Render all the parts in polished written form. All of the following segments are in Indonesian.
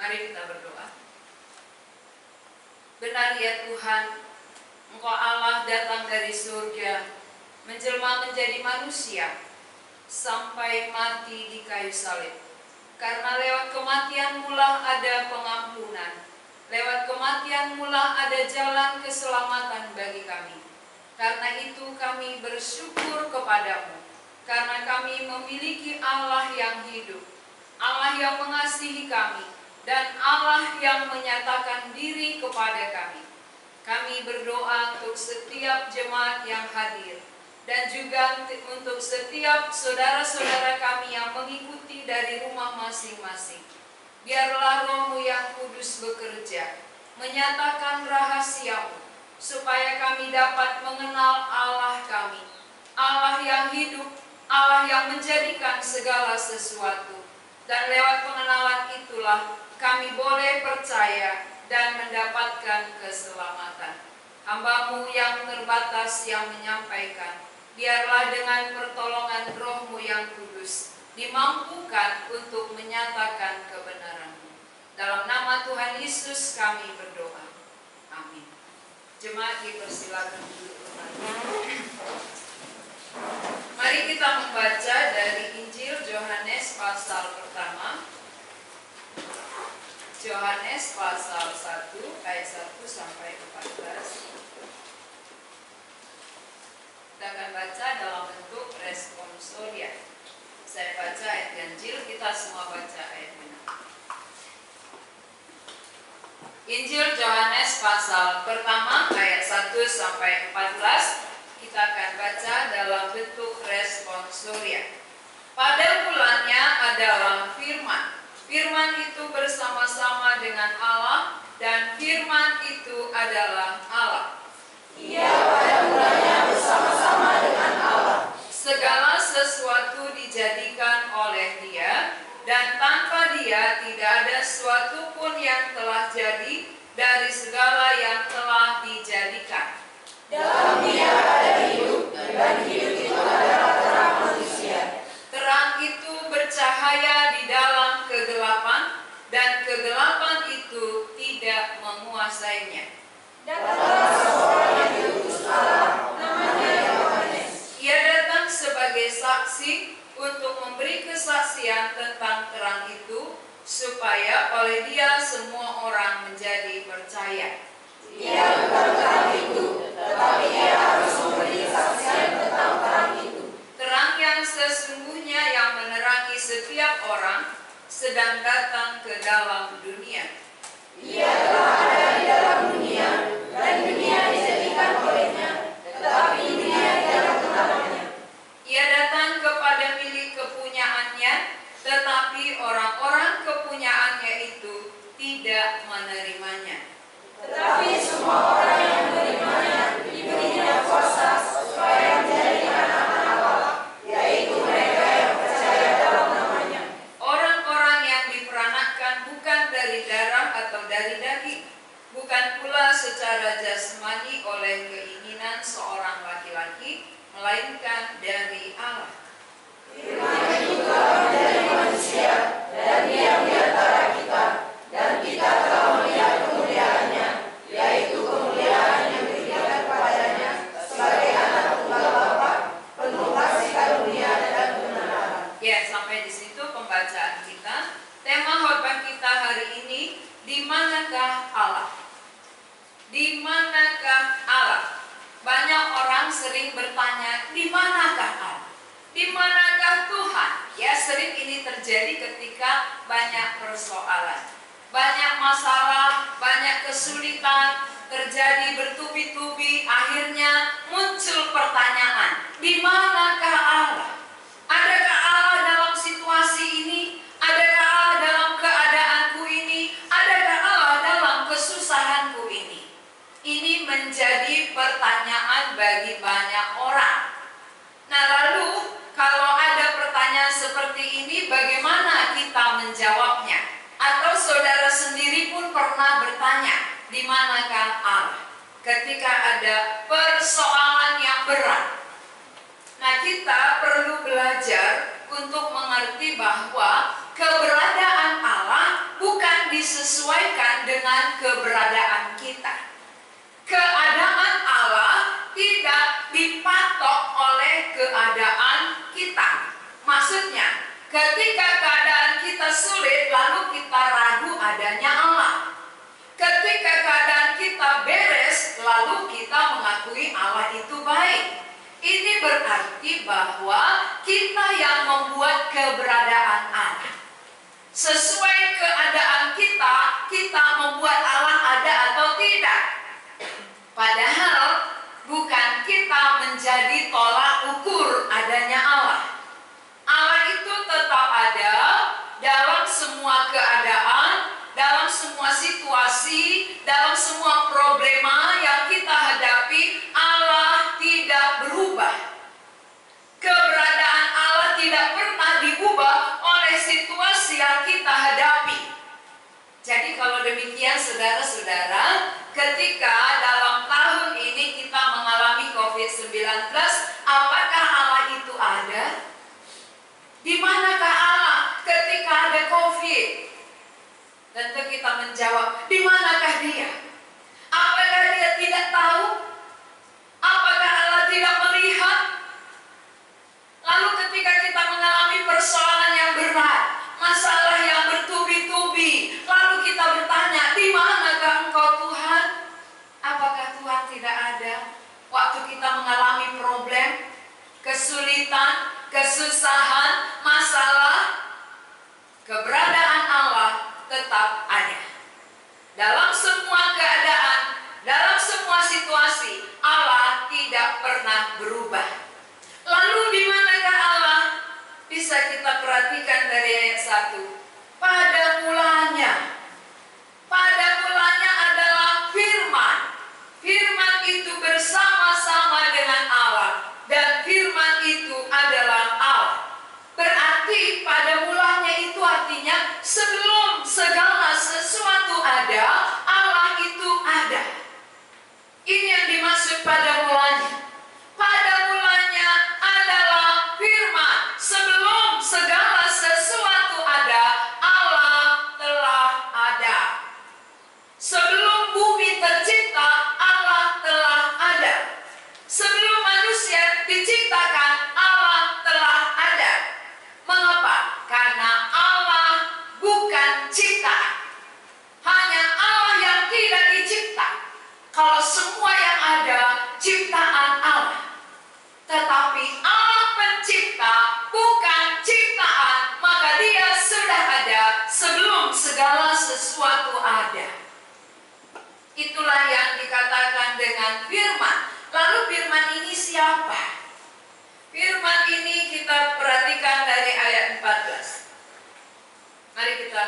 Mari kita berdoa. Benar ya Tuhan, Engkau Allah datang dari surga, menjelma menjadi manusia, sampai mati di kayu salib. Karena lewat kematian-Mu lah ada pengampunan, lewat kematian-Mu lah ada jalan keselamatan bagi kami. Karena itu kami bersyukur kepadamu, karena kami memiliki Allah yang hidup, Allah yang mengasihi kami, dan Allah yang menyatakan diri kepada kami. Kami berdoa untuk setiap jemaat yang hadir, dan juga untuk setiap saudara-saudara kami yang mengikuti dari rumah masing-masing. Biarlah Roh-Mu yang kudus bekerja, menyatakan rahasia-Mu, supaya kami dapat mengenal Allah kami, Allah yang hidup, Allah yang menjadikan segala sesuatu. Dan lewat pengenalan itulah kami boleh percaya dan mendapatkan keselamatan. Hamba-Mu yang terbatas yang menyampaikan, biarlah dengan pertolongan Roh-Mu yang kudus dimampukan untuk menyatakan kebenaran-Mu. Dalam nama Tuhan Yesus kami berdoa. Amin. Jemaat dipersilakan duduk kembali. Mari kita membaca dari Injil Yohanes pasal pertama. Yohanes pasal 1 ayat 1 sampai 14. Kita akan baca dalam bentuk responsoria. Saya baca ayat ganjil, kita semua baca ayat genap. Injil Yohanes pasal pertama ayat 1 sampai 14. Kita akan baca dalam bentuk responsoria. Pada mulanya adalah firman. Firman itu bersama-sama dengan Allah, dan firman itu adalah Allah. Ia pada mulanya bersama-sama dengan Allah. Segala sesuatu dijadikan oleh Dia, dan tanpa Dia tidak ada sesuatu pun yang telah jadi dari segala yang telah dijadikan. Dalam Dia ada hidup, dan hidup itu adalah terang manusia. Terang itu bercahaya di dalam kegelapan, dan kegelapan itu tidak menguasainya. Datanglah seorang yang diutus Allah, namanya Yohanes. Ia datang sebagai saksi untuk memberi kesaksian tentang terang itu, supaya oleh Dia semua orang menjadi percaya. Ia bukan terang itu, tetapi Ia harus memberi kesaksian tentang terang itu. Terang yang sesungguhnya yang menerangi setiap orang sedang datang ke dalam dunia. Ia telah ada di dalam dunia, dan dunia dijadikan olehnya, tetapi dunia tidak mengenalnya. Ia datang kepada milik kepunyaannya, tetapi orang-orang kepunyaannya itu tidak menerimanya. Tetapi semua orang yang menerimanya diberinya kuasa supaya menjadi anak-anak Allah, yaitu mereka yang percaya dalam namanya. Orang-orang yang diperanakkan bukan dari darah atau dari daging, bukan pula secara jasmani oleh keinginan seorang laki-laki, melainkan dari Allah. Firman itu telah menjadi manusia dan diam di antara kita, dan kita telah melihat kemuliaannya, yaitu kemuliaan yang diberikan kepadanya sebagai anak tunggal Bapa, penuh kasih karunia dan kebenaran. Ya, sampai di situ pembacaan kita. Tema khotbah kita hari ini, di manakah Allah? Di manakah Allah? Banyak orang sering bertanya, di manakah Allah? Di manakah Tuhan? Ya, sering ini terjadi ketika banyak persoalan, banyak masalah, banyak kesulitan, terjadi bertubi-tubi, akhirnya muncul pertanyaan, di manakah Allah? Adakah Allah dalam situasi ini? Adakah Allah dalam keadaanku ini? Adakah Allah dalam kesusahanku ini? Ini menjadi pertanyaan bagi banyak orang. Nah, lalu kalau ada pertanyaan seperti ini, bagaimana kita menjawabnya? Atau saudara sendiri pun pernah bertanya, di manakah Allah? Ketika ada persoalan yang berat. Nah, kita perlu belajar untuk mengerti bahwa keberadaan Allah bukan di Ketika keadaan kita sulit, lalu kita ragu adanya Allah. Ketika keadaan kita beres, lalu kita mengakui Allah itu baik. Ini berarti bahwa kita yang membuat keberadaan Allah. Sesuai keadaan kita, kita membuat Allah ada atau tidak. Padahal bukan kita menjadi tolak ukur adanya Allah. Allah itu tetap ada dalam semua keadaan, dalam semua situasi, dalam semua problema yang kita hadapi. Allah tidak berubah. Keberadaan Allah tidak pernah diubah oleh situasi yang kita hadapi. Jadi kalau demikian saudara-saudara, ketika dalam tahun ini kita mengalami COVID-19, apakah Allah itu ada? Di manakah Allah ketika ada COVID? Tentu kita menjawab, di manakah Dia? Apakah Dia tidak tahu? Apakah Allah tidak melihat? Lalu ketika kita mengalami persoalan yang berat, masalah yang bertubi-tubi, lalu kita bertanya, di manakah Engkau Tuhan? Apakah Tuhan tidak ada? Waktu kita mengalami problem, kesulitan, kesusahan, masalah, keberadaan Allah tetap ada. Dalam semua keadaan, dalam semua situasi, Allah tidak pernah berubah. Lalu di manakah Allah? Bisa kita perhatikan dari ayat 1. Pada mulanya. Pada mulanya adalah firman. Firman itu bersama-sama dengan Allah. Dan firman itu adalah Allah. Berarti pada mulanya itu artinya sebelum segala sesuatu ada, Allah itu ada. Ini yang dimaksud pada mulanya. Pada mulanya adalah firman. Sebelum segala sesuatu ada, Allah telah ada. Sebelum bumi tercipta, Allah telah ada. Sebelum manusia diciptakan, Allah telah ada. Mengapa? Karena Allah bukan ciptaan. Hanya Allah yang tidak dicipta. Kalau semua yang ada, ciptaan Allah. Tetapi Allah pencipta, bukan ciptaan, maka Dia sudah ada sebelum segala sesuatu ada. Itulah yang dikatakan dengan firman. Lalu firman ini siapa? Firman ini kita perhatikan dari ayat 14. Mari kita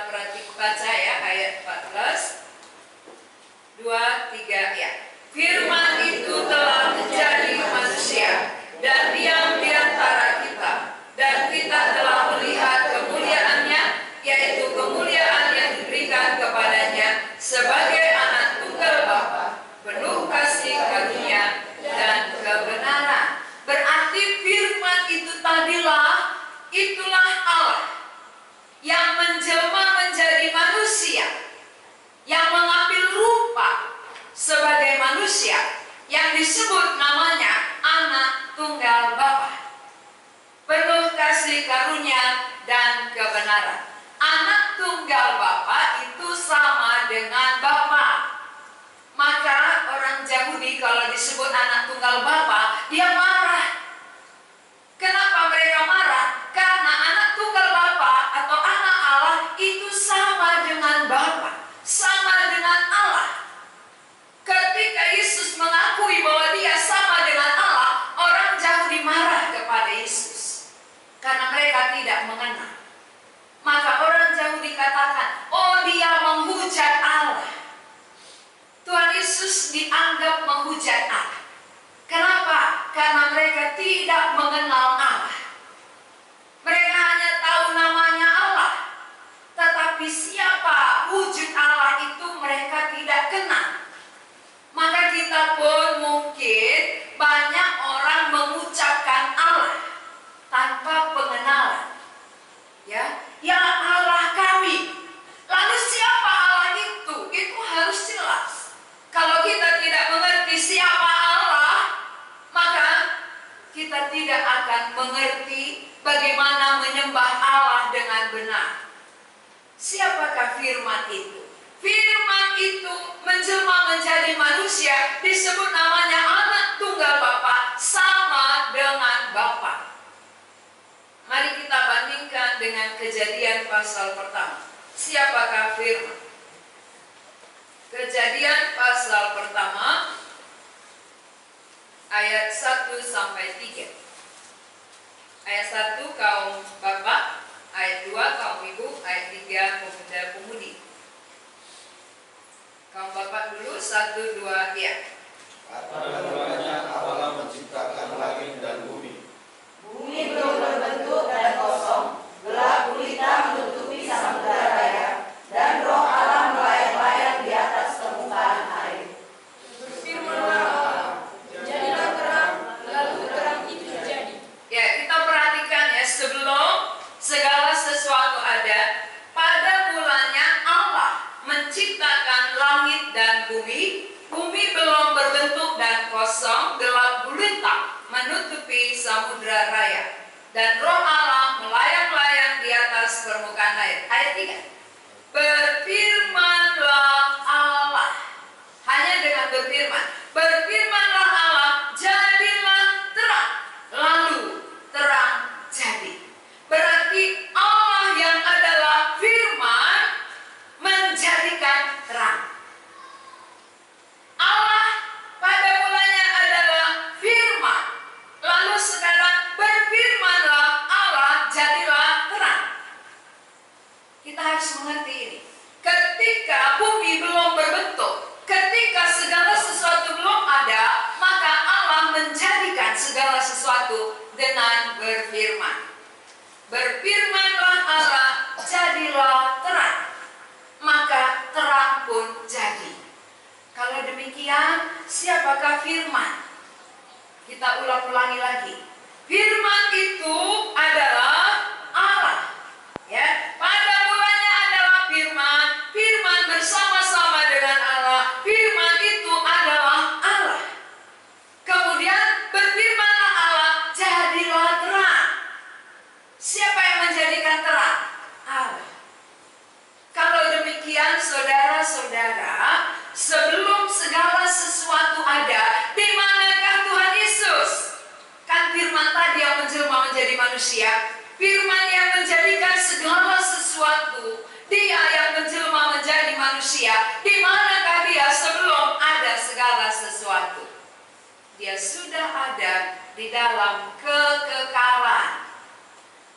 baca ya ayat 14. 2, 3 ya. Firman itu telah menjadi manusia dan diam di antara kita, dan kita telah melihat kemuliaannya, yaitu kemuliaan yang diberikan kepadanya sebagai anak tunggal Bapa, penuh kasih karunia dan kebenaran. Berarti firman itu tadilah, itulah Allah yang menjelma menjadi manusia, yang mengambil rupa sebagai manusia, yang disebut namanya anak tunggal Bapa, penuh kasih karunia dan kebenaran. Anak tunggal Bapa itu sama dengan Bapa. Maka orang Yahudi kalau disebut anak tunggal Bapa, dia marah. Kenapa mereka marah? Karena anak tunggal Bapa atau anak Allah itu sama dengan Bapa, sama dengan Allah. Ketika Yesus mengakui bahwa Dia sama dengan Allah, orang Yahudi marah kepada Yesus karena mereka tidak mengenal. Maka orang Yahudi katakan, oh Dia menghujat Allah. Tuhan Yesus dianggap menghujat Allah. Kenapa? Karena mereka tidak mengenal Allah. Mereka hanya tahu namanya Allah, tetapi siapa wujud Allah itu mereka tidak kenal. Maka kita pun mungkin banyak orang mengucapkan Allah tanpa pengenalan. Ya Allah kami. Lalu siapa Allah itu? Itu harus jelas. Kalau kita tidak mengerti siapa Allah, maka kita tidak akan mengerti bagaimana menyembah Allah benar. Siapakah firman itu? Firman itu menjelma menjadi manusia, disebut namanya anak tunggal Bapa, sama dengan Bapa. Mari kita bandingkan dengan Kejadian pasal pertama. Siapakah firman? Kejadian pasal pertama ayat 1 sampai 3. Ayat 1 kaum bapak, ayat 2 kaum ibu, ayat 3 pemuda-pemudi. Kaum bapak dulu, 1, 2, ya. Pada mulanya Allah menciptakan langit dan bumi. Bumi belum berbentuk dan kosong, gelap gulita menutupi samudera raya, dan roh Allah melayang-layang di atas permukaan air. Berfirmanlah Allah, jadilah terang, lalu terang itu jadi. Ya, kita perhatikan ya, sebelum segala sesuatu ada, pada mulanya Allah menciptakan langit dan bumi. Bumi belum berbentuk dan kosong, gelap gulita menutupi samudra raya, dan roh Allah melayang-layang di atas permukaan air. Ayat 3. Berfirmanlah Allah. Hanya dengan berfirman. Berfirmanlah Allah, jadilah terang. Lalu terang jadi. Berarti Allah yang adalah firman menjadikan terang. Allah pada mulanya adalah firman. Lalu sekarang berfirmanlah Allah, jadilah terang. Kita harus mengerti ini. Ketika bumi belum berbentuk, ketika segala sesuatu belum ada, maka Allah menjadikan segala sesuatu dengan berfirman. Berfirmanlah Allah, jadilah terang. Maka terang pun jadi. Kalau demikian, siapakah firman? Kita ulang-ulangi lagi. Firman itu adalah Allah. Ya, pada mulanya adalah firman, firman bersama-sama dengan Allah. Firman itu adalah Allah. Kemudian berfirmanlah Allah, jadilah terang. Siapa yang menjadikan terang? Allah. Kalau demikian, saudara-saudara, sebelum segala sesuatu ada, di manakah Tuhan Yesus? Kan firman tadi yang menjelma menjadi manusia, firman yang menjadikan segala sesuatu, dia yang menjelma menjadi manusia. Di manakah dia sebelum ada segala sesuatu? Dia sudah ada di dalam kekekalan.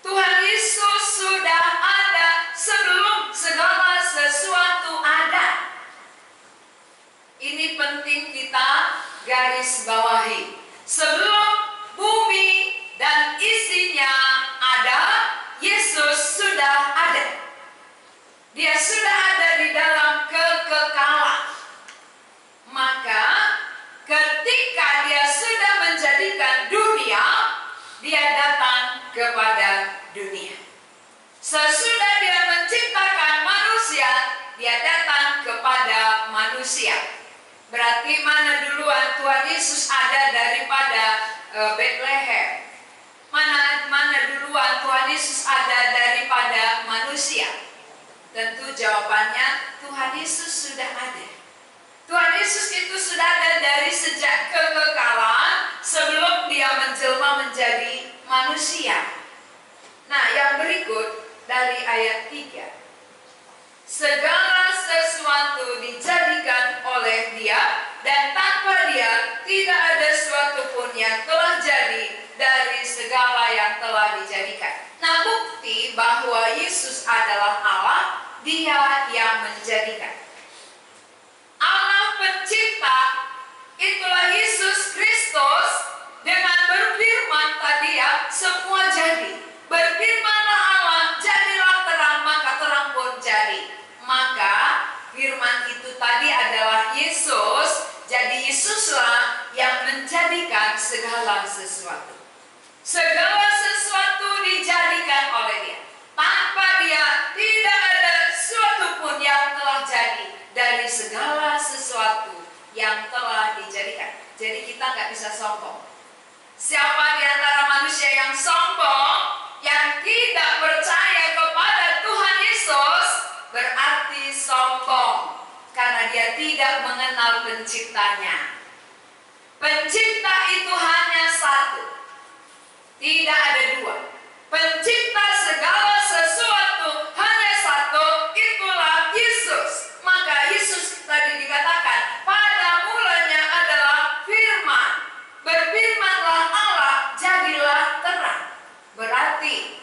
Tuhan Yesus sudah ada sebelum segala sesuatu ada. Ini penting kita garis bawahi. Sebelum bumi dan isinya ada, Yesus sudah ada. Dia sudah ada di dalam kekekalan. Maka ketika dia sudah menjadikan dunia, dia datang kepada dunia. Sesudah dia menciptakan manusia, dia datang kepada manusia. Berarti mana duluan Tuhan Yesus ada daripada Bethlehem? Mana duluan Tuhan Yesus ada daripada manusia? Tentu jawabannya Tuhan Yesus sudah ada. Tuhan Yesus itu sudah ada dari sejak kekekalan sebelum dia menjelma menjadi manusia. Nah, yang berikut dari ayat 3. Segala sesuatu dijadikan oleh dia, dan tanpa dia tidak ada sesuatu pun yang telah jadi dari segala yang telah dijadikan. Nah, bukti bahwa Yesus adalah Allah, dia yang menjadikan. Allah pencipta, itulah Yesus Kristus. Dengan berfirman tadi ya, semua jadi. Berfirmanlah Allah, jadilah terang, maka terang pun jadi. Maka firman itu tadi adalah Yesus. Jadi Yesuslah yang menjadikan segala sesuatu. Segala sesuatu dijadikan oleh dia. Tanpa dia tidak ada sesuatu pun yang telah jadi dari segala sesuatu yang telah dijadikan. Jadi kita nggak bisa sombong. Siapa di antara manusia yang sombong, yang tidak percaya kepada manusia tidak mengenal penciptanya. Pencipta itu hanya satu, tidak ada dua. Pencipta segala sesuatu hanya satu, itulah Yesus. Maka Yesus tadi dikatakan, pada mulanya adalah firman. Berfirmanlah Allah, jadilah terang. Berarti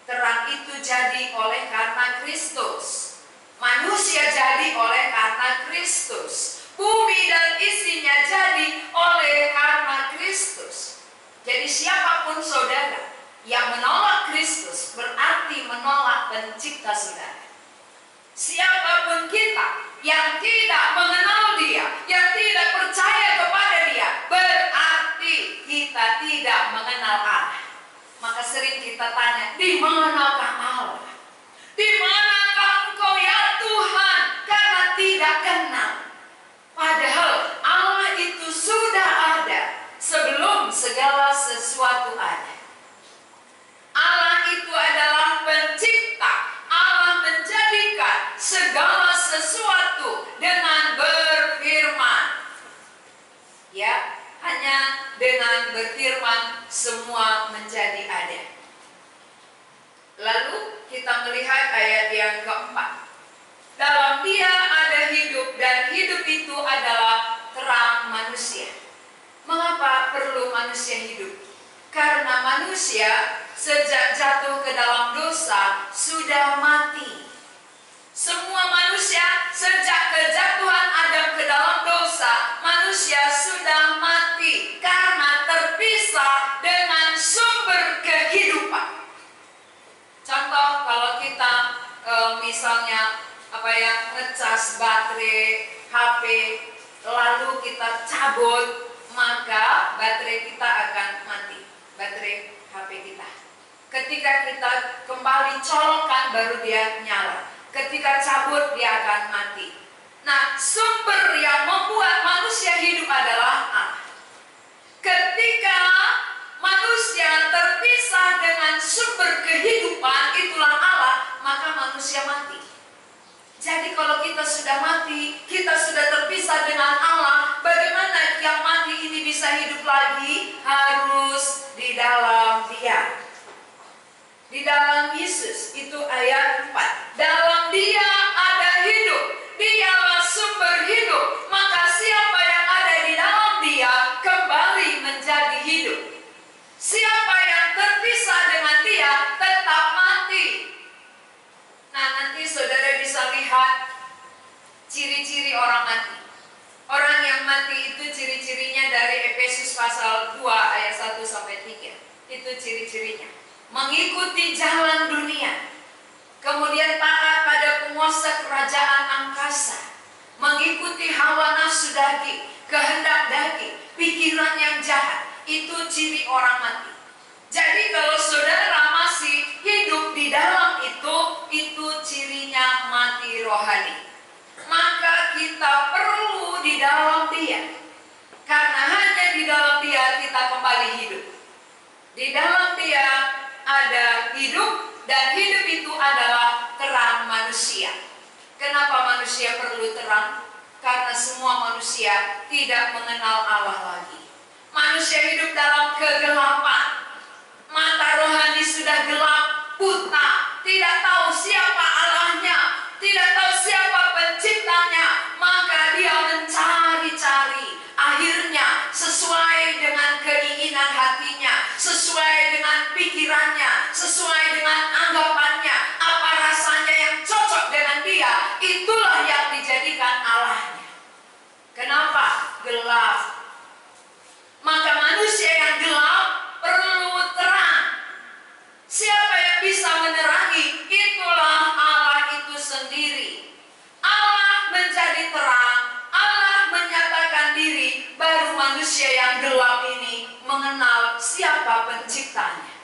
terang itu jadi oleh karena Kristus. Manusia jadi oleh karena Kristus. Bumi dan isinya jadi oleh karena Kristus. Jadi siapapun saudara yang menolak Kristus berarti menolak pencipta saudara. Siapapun kita yang tidak mengenal Dia, yang tidak percaya kepada Dia, berarti kita tidak mengenal Allah. Maka sering kita tanya, di manakah Allah? Di manakah Engkau ya Tuhan? Karena tidak kenal. Padahal Allah itu sudah ada sebelum segala sesuatu ada. Allah itu adalah pencipta. Allah menjadikan segala sesuatu dengan berfirman. Ya, hanya dengan berfirman semua menjadi ada. Lalu kita melihat ayat yang keempat. Dalam Dia ada hidup dan hidup itu adalah terang manusia. Mengapa perlu manusia hidup? Karena manusia sejak jatuh ke dalam dosa sudah mati. Semua manusia sejak kejatuhan Adam ke dalam dosa, manusia sudah mati karena terpisah dengan sumber kehidupan. Contoh, kalau kita misalnya ngecas baterai HP lalu kita cabut, maka baterai kita akan mati, baterai HP kita. Ketika kita kembali colokkan baru dia nyala. Ketika cabut dia akan mati. Nah, sumber yang membuat manusia hidup adalah Allah. Ketika manusia terpisah dengan sumber kehidupan, itulah Allah, maka manusia mati. Jadi kalau kita sudah mati, kita sudah terpisah dengan Allah, bagaimana yang mati ini bisa hidup lagi? Harus di dalam Dia. Di dalam Yesus, itu ayat 4. Dalam Dia ada hidup, Dialah sumber hidup. Maka siapa yang ada di dalam Dia kembali menjadi hidup. Siapa yang terpisah dengan Dia tetap mati. Nah, nanti saudara bisa lihat ciri-ciri orang mati. Orang yang mati itu ciri-cirinya dari Efesus pasal 2 ayat 1 sampai 3. Itu ciri-cirinya. Mengikuti jalan dunia, kemudian taat pada penguasa kerajaan angkasa, mengikuti hawa nafsu daging, kehendak daging, pikiran yang jahat. Itu ciri orang mati. Jadi kalau saudara masih hidup di dalam itu cirinya mati rohani. Maka kita perlu di dalam Dia, karena hanya di dalam Dia kita kembali hidup. Di dalam Dia ada hidup, dan hidup itu adalah terang manusia. Kenapa manusia perlu terang? Karena semua manusia tidak mengenal Allah lagi. Manusia hidup dalam kegelapan. Mata rohani sudah gelap, buta, tidak tahu siapa Allahnya, tidak tahu siapa penciptanya, maka dia mencari-cari. Akhirnya sesuai dengan keinginan hatinya, sesuai dengan pikirannya, sesuai dengan anggapannya, apa rasanya yang cocok dengan dia, itulah yang dijadikan Allahnya. Kenapa? Gelap. Maka manusia yang gelap perlu terang. Siapa yang bisa menerangi? Itulah Allah itu sendiri. Allah menjadi terang, Allah menyatakan diri, baru manusia yang gelap ini mengenal siapa penciptanya.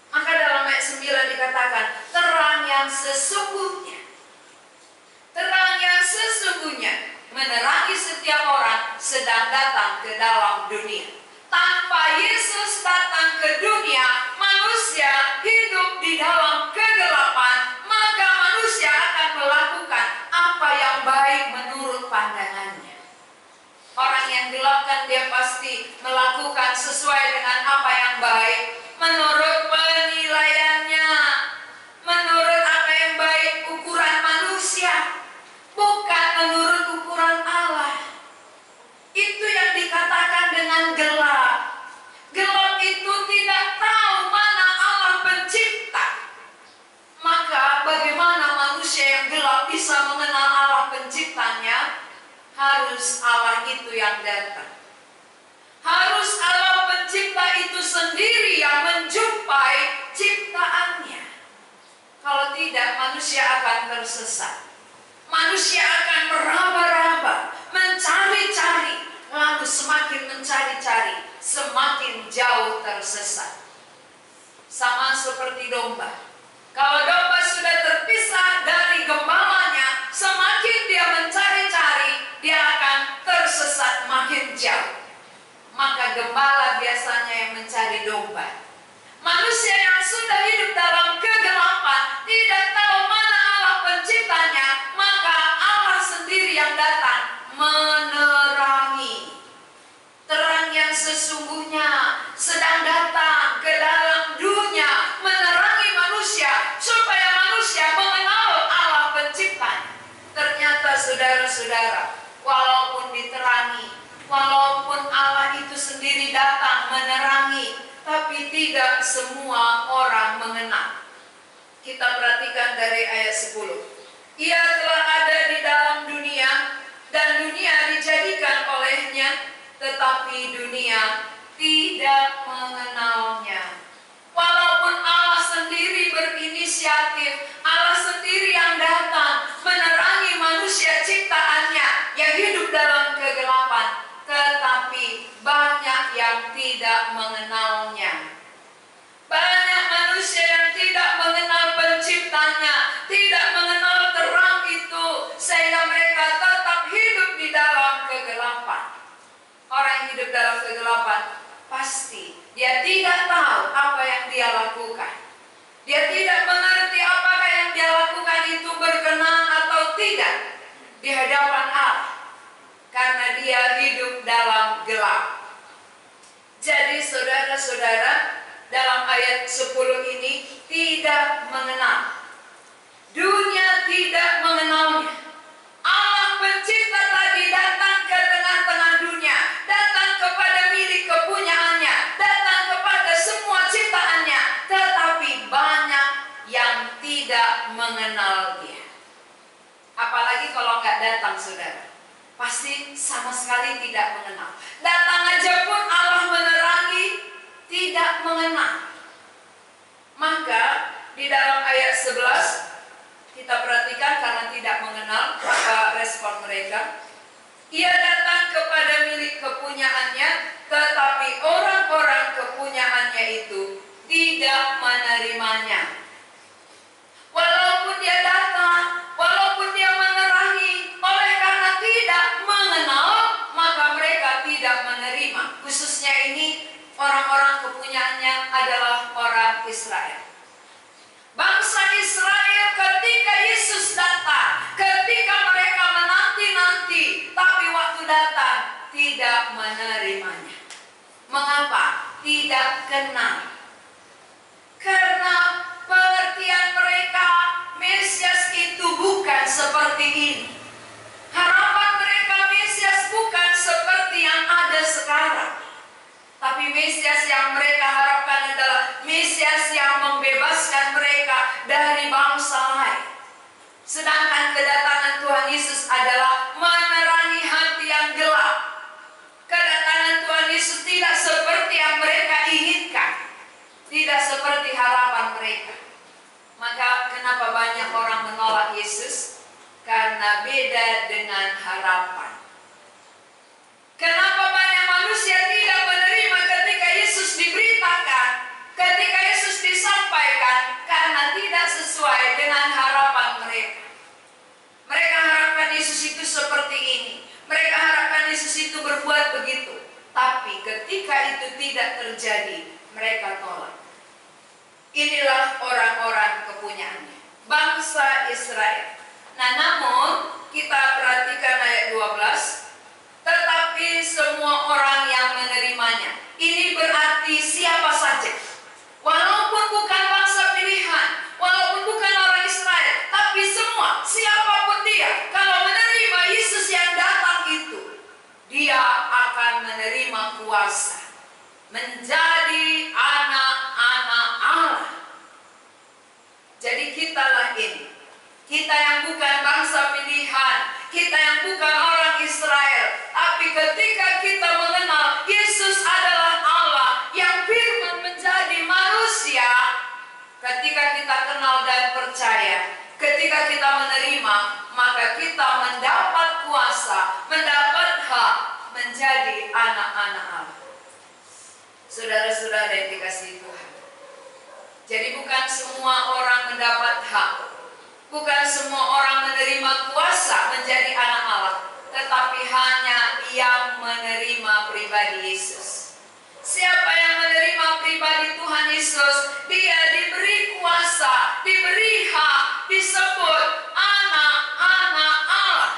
Maka dalam ayat 9 dikatakan, terang yang sesungguhnya. Terang yang sesungguhnya menerangi setiap orang sedang datang ke dalam dunia. Tanpa Yesus datang ke dunia, manusia hidup di dalam kegelapan, maka manusia akan melakukan apa yang baik menurut pandangan. manusia yang gelap bisa mengenal Allah penciptanya, harus Allah itu yang datang. Harus Allah pencipta itu sendiri yang menjumpai ciptaannya. Kalau tidak, manusia akan tersesat. Manusia akan meraba-raba, mencari-cari, lalu semakin mencari-cari, semakin jauh tersesat. Sama seperti domba. Kalau domba sudah terpisah dari gembalanya, semakin dia mencari-cari, dia akan tersesat makin jauh. Maka gembala biasanya yang mencari domba. Manusia yang sudah hidup dalam kegelapan, tidak tahu mana Allah penciptanya, maka Allah sendiri yang datang menerangi. Terang yang sesungguhnya sedang datang ke dalam dunia, menerangi manusia supaya manusia mengenal Allah penciptanya. Ternyata saudara-saudara, walaupun diterangi, walaupun Allah itu sendiri datang menerangi, tapi tidak semua orang mengenal. Kita perhatikan dari ayat 10. Ia telah ada di dalam dunia, dan dunia dijadikan olehnya, tetapi dunia tidak mengenalnya. Walaupun Allah sendiri berinisiatif, Allah sendiri yang datang menerangi manusia ciptaannya yang hidup dalam kegelapan, tetapi banyak yang tidak mengenalnya. Banyak manusia yang tidak mengenal penciptanya, tidak mengenal terang itu, sehingga mereka tetap hidup di dalam kegelapan. Orang yang hidup dalam kegelapan, pasti dia tidak tahu apa yang dia lakukan. Dia tidak mengerti apakah yang dia lakukan itu berkenan atau tidak di hadapan Allah, karena dia hidup dalam gelap. Jadi saudara-saudara, dalam ayat 10 ini tidak mengenal. Dunia tidak mengenalnya. Allah pencipta tadi datang ke tengah-tengah dunia, datang kepada milik kepunyaannya, datang kepada semua ciptaannya, tetapi banyak yang tidak mengenal dia. Apalagi kalau nggak datang, saudara, pasti sama sekali tidak mengenal. Datang aja pun Allah menerangi, tidak mengenal. Maka di dalam ayat 11 kita perhatikan, karena tidak mengenal, apa respon mereka. Ia datang kepada milik kepunyaannya, tetapi orang-orang kepunyaannya itu tidak menerimanya. Walaupun dia datang, walaupun dia menerangi, oleh karena tidak mengenal, maka mereka tidak menerima. Khususnya ini orang-orang kepunyaannya adalah orang Israel. Bangsa Israel ketika Yesus datang, ketika mereka menanti-nanti, tapi waktu datang tidak menerimanya. Mengapa? Tidak kenal. Karena pengertian mereka, Mesias itu bukan seperti ini. Harapan mereka, Mesias bukan seperti yang ada sekarang. Tapi Mesias yang mereka harapkan adalah Mesias yang membebaskan mereka dari bangsa lain. Sedangkan kedatangan Tuhan Yesus adalah menerangi hati yang gelap. Kedatangan Tuhan Yesus tidak seperti yang mereka inginkan, tidak seperti harapan mereka. Maka kenapa banyak orang menolak Yesus? Karena beda dengan harapan. Kenapa banyak manusia tidak menerima ketika Yesus diberitakan, ketika Yesus disampaikan? Karena tidak sesuai dengan harapan mereka. Mereka harapkan Yesus itu seperti ini. Mereka harapkan Yesus itu berbuat begitu. Tapi ketika itu tidak terjadi, mereka tolak. Inilah orang-orang kepunyaannya, bangsa Israel. Nah, namun kita perhatikan ayat 12. Tetapi semua orang yang menerimanya. Ini berarti siapa saja. Walaupun bukan bangsa pilihan, walaupun bukan orang Israel, tapi semua, siapapun dia, kalau menerima Yesus yang datang itu, dia akan menerima kuasa, menjadi anak-anak Allah. Jadi kitalah ini. Kita yang bukan bangsa pilihan, kita yang bukan orang Israel, tapi ketika kita mengenal Yesus adalah Allah yang firman menjadi manusia, ketika kita kenal dan percaya, ketika kita menerima, maka kita mendapat kuasa, mendapat hak menjadi anak-anak Allah. Saudara-saudara yang dikasihi Tuhan, jadi bukan semua orang mendapat hak, bukan semua orang menerima kuasa menjadi anak Allah, tetapi hanya yang menerima pribadi Yesus. Siapa yang menerima pribadi Tuhan Yesus, dia diberi kuasa, diberi hak, disebut anak-anak Allah.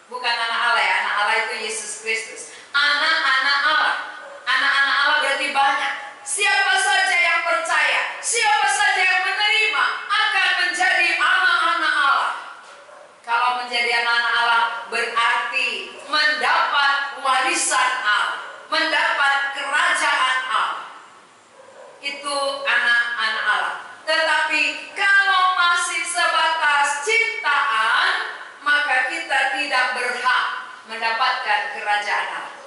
Bukan anak Allah ya, anak Allah itu Yesus Kristus. Anak-anak Allah. Anak-anak Allah berarti banyak. Siapa saja yang percaya, siapa saja yang menerima akan menjadi anak-anak Allah. Kalau menjadi anak-anak Allah berarti mendapat warisan Allah, mendapat kerajaan Allah. Itu anak-anak Allah. Tetapi kalau masih sebatas ciptaan, maka kita tidak berhak mendapatkan kerajaan Allah.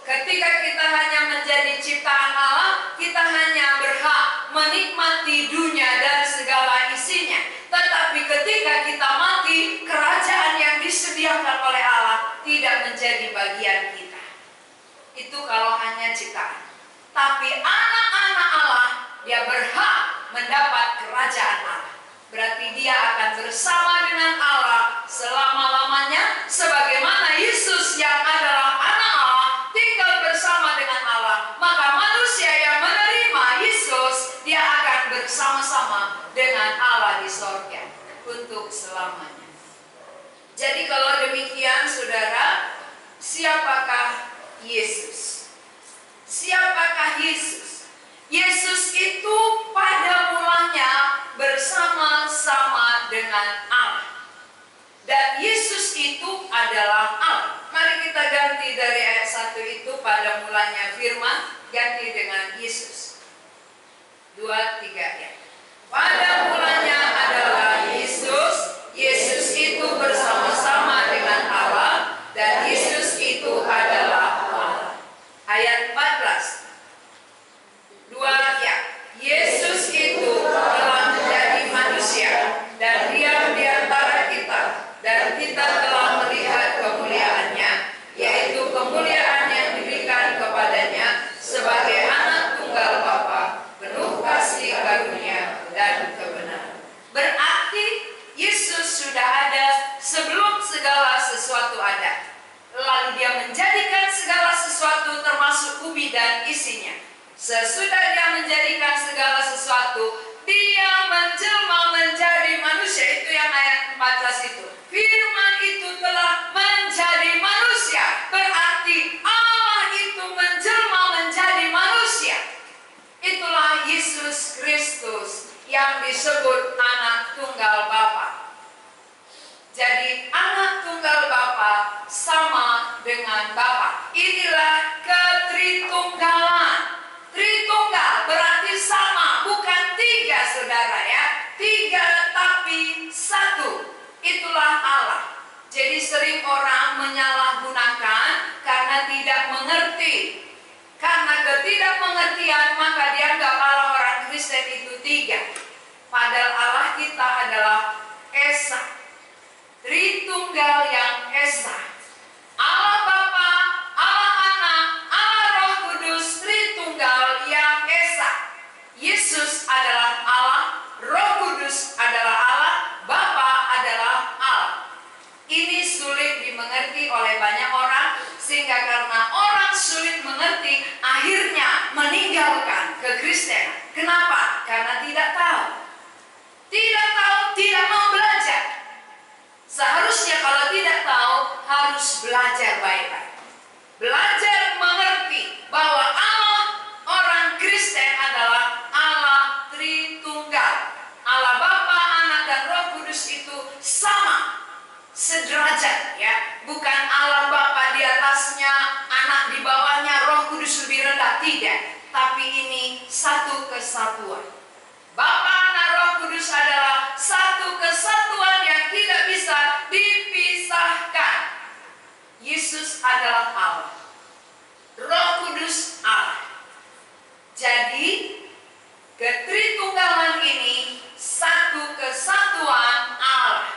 Ketika kita hanya menjadi ciptaan Allah, kita hanya berhak menikmati dunia dan segala isinya. Tetapi ketika kita mati, kerajaan yang disediakan oleh Allah tidak menjadi bagian kita. Itu kalau hanya ciptaan. Tapi anak-anak Allah, dia berhak mendapat kerajaan Allah. Berarti dia akan bersama dengan Allah selama-lamanya, sebagaimana Yesus yang adalah anak Allah tinggal bersama dengan Allah. Maka manusia yang menerima Yesus, dia akan bersama-sama dengan Allah di sorga untuk selamanya. Jadi kalau demikian saudara, siapakah Yesus? Siapakah Yesus? Yesus itu pada mulanya bersama-sama dengan Allah. Dan Yesus itu adalah Allah. Mari kita ganti dari ayat 1 itu pada mulanya firman, ganti dengan Yesus. 2, 3 ya. Pada mulanya adalah Yesus. Yesus itu bersama-sama dengan Allah. Dan Yesus itu adalah Allah. Ayat 14. 2 ya. Yesus itu telah menjadi manusia dan diam di antara kita, dan kita telah melihat kemuliaannya, yaitu kemuliaan yang diberikan kepadanya sebagai anak tunggal Bapa, penuh kasih karunia dan kebenaran. Berarti Yesus sudah ada sebelum segala sesuatu ada. Lalu dia menjadikan segala sesuatu termasuk bumi dan isinya. Sesudah dia menjadikan segala sesuatu, dia menjelma menjadi manusia. Itu yang ayat 14 itu. Firman itu telah menjadi manusia. Berarti Allah itu menjelma menjadi manusia. Itulah Yesus Kristus yang disebut anak tunggal Bapa. Jadi anak tunggal Bapa sama dengan Bapa. Inilah ketritunggalan. Tritunggal berarti sama, bukan 3 saudara ya. 3 tapi 1. Itulah Allah. Jadi sering orang menyalahgunakan karena tidak mengerti. Karena ketidakmengertian maka dianggap Allah orang Kristen itu 3. Padahal Allah kita adalah Esa. Tritunggal yang Esa. Allah Bapa, Allah Anak, Allah Roh Kudus, Tritunggal yang Esa. Yesus adalah Allah, Roh Kudus adalah Allah, Bapa adalah Allah. Ini sulit dimengerti oleh banyak orang, sehingga karena orang sulit mengerti, akhirnya meninggalkan kekristenan. Kenapa? Karena tidak tahu. Tidak tahu, tidak mau belajar. Seharusnya kalau tidak tahu, harus belajar baik-baik. Belajar mengerti bahwa Allah orang Kristen adalah Allah Tritunggal. Allah Bapa, Anak, dan Roh Kudus itu sama, sederajat ya. Bukan Allah Bapa di atasnya, Anak di bawahnya, Roh Kudus lebih rendah, tidak. Tapi ini satu kesatuan. Bapa, Anak, Roh Kudus adalah satu kesatuan yang adalah Allah. Roh Kudus Allah. Jadi ketritunggalan ini satu kesatuan Allah.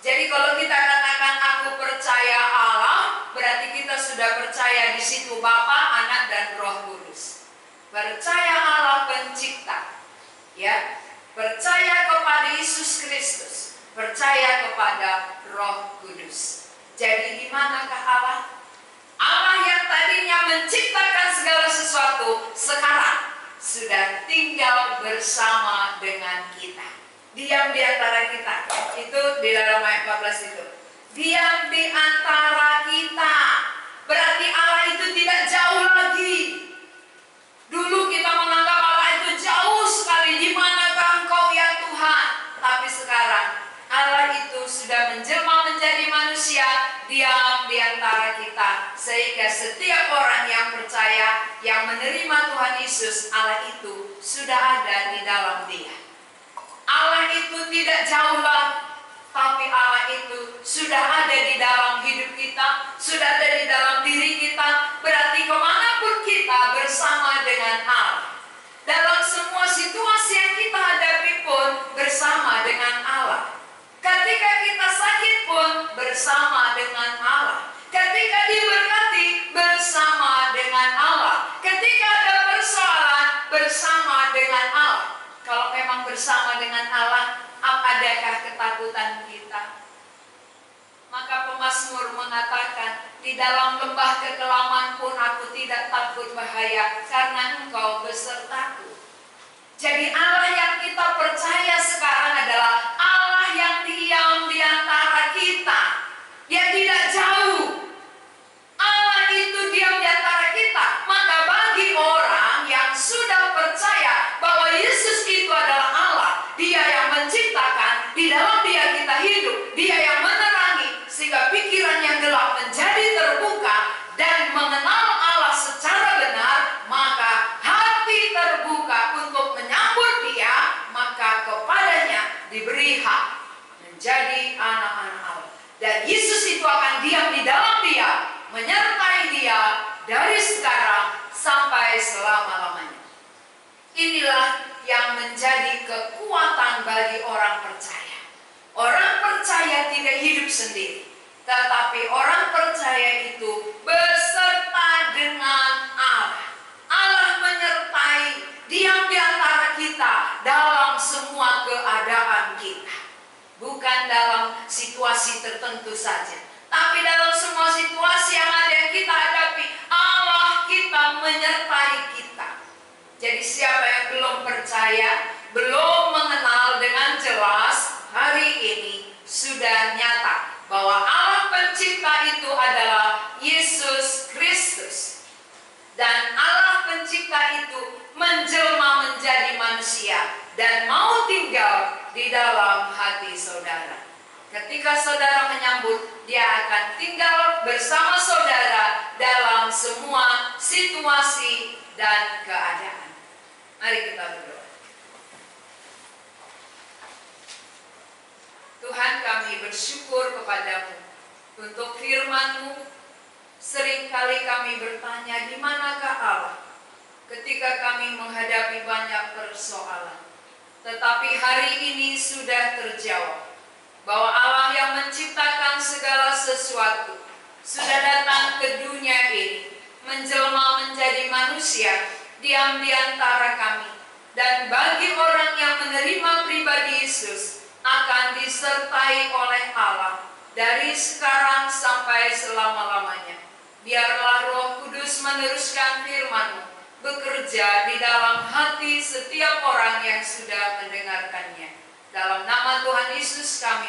Jadi kalau kita katakan aku percaya Allah, berarti kita sudah percaya di situ Bapa, Anak, dan Roh Kudus. Percaya Allah Pencipta, ya. Percaya kepada Yesus Kristus, percaya kepada Roh Kudus. Jadi di manakah Allah? Allah yang tadinya menciptakan segala sesuatu sekarang sudah tinggal bersama dengan kita. Diam di antara kita. Itu di dalam ayat 14 itu. Diam di antara kita. Berarti Allah itu tidak jauh lagi. Dulu kita menganggap Allah itu jauh sekali. Di manakah Engkau ya Tuhan? Tapi sekarang Allah itu sudah menjelma menjadi manusia, diam di antara kita. Sehingga setiap orang yang percaya, yang menerima Tuhan Yesus, Allah itu sudah ada di dalam Dia. Allah itu tidak jauh lagi, tapi Allah itu sudah ada di dalam hidup kita, sudah ada di dalam diri kita. Berarti kemanapun kita bersama dengan Allah. Dalam semua situasi yang kita hadapi pun bersama dengan Allah. Ketika kita sakit pun bersama dengan Allah. Ketika diberkati bersama dengan Allah. Ketika ada persoalan bersama dengan Allah. Kalau memang bersama dengan Allah, adakah ketakutan kita? Maka pemazmur mengatakan, di dalam lembah kekelaman pun aku tidak takut bahaya, karena Engkau besertaku. Jadi Allah yang kita percaya sekarang adalah Allah yang diam di antara kita. Dia tidak jauh. Allah itu diam di antara kita. Maka bagi orang yang sudah percaya bahwa Yesus itu adalah Allah, Dia yang menciptakan, di dalam Dia kita hidup, Dia yang menerangi, sehingga pikiran yang gelap menjadi terbuka dan mengenal Allah secara benar, maka hati terbuka untuk menyambut Dia, maka kepadanya diberi hak menjadi anak-anak Allah. Dan Yesus itu akan diam di dalam Dia, menyertai Dia dari sekarang sampai selama-lamanya. Inilah yang menjadi kekuatan bagi orang percaya. Orang percaya tidak hidup sendiri, tetapi orang percaya itu beserta dengan Allah. Allah menyertai, diam di antara kita dalam semua keadaan kita. Bukan dalam situasi tertentu saja, tapi dalam semua situasi yang ada yang kita hadapi, Allah kita menyertai kita. Jadi siapa yang belum percaya, belum mengenal dengan jelas, hari ini sudah nyata bahwa Allah Pencipta itu adalah Yesus Kristus. Dan Allah Pencipta itu menjelma menjadi manusia dan mau tinggal di dalam hati saudara. Ketika saudara menyambut, Dia akan tinggal bersama saudara dalam semua situasi dan keadaan. Mari kita berdoa. Tuhan, kami bersyukur kepadamu untuk firman-Mu. Seringkali kami bertanya, di manakah Allah ketika kami menghadapi banyak persoalan. Tetapi hari ini sudah terjawab bahwa Allah yang menciptakan segala sesuatu sudah datang ke dunia ini, menjelma menjadi manusia, diam di antara kami. Dan bagi orang yang menerima pribadi Yesus, akan disertai oleh Allah dari sekarang sampai selama-lamanya. Biarlah Roh Kudus meneruskan firman-Mu bekerja di dalam hati setiap orang yang sudah mendengarkannya. Dalam nama Tuhan Yesus kami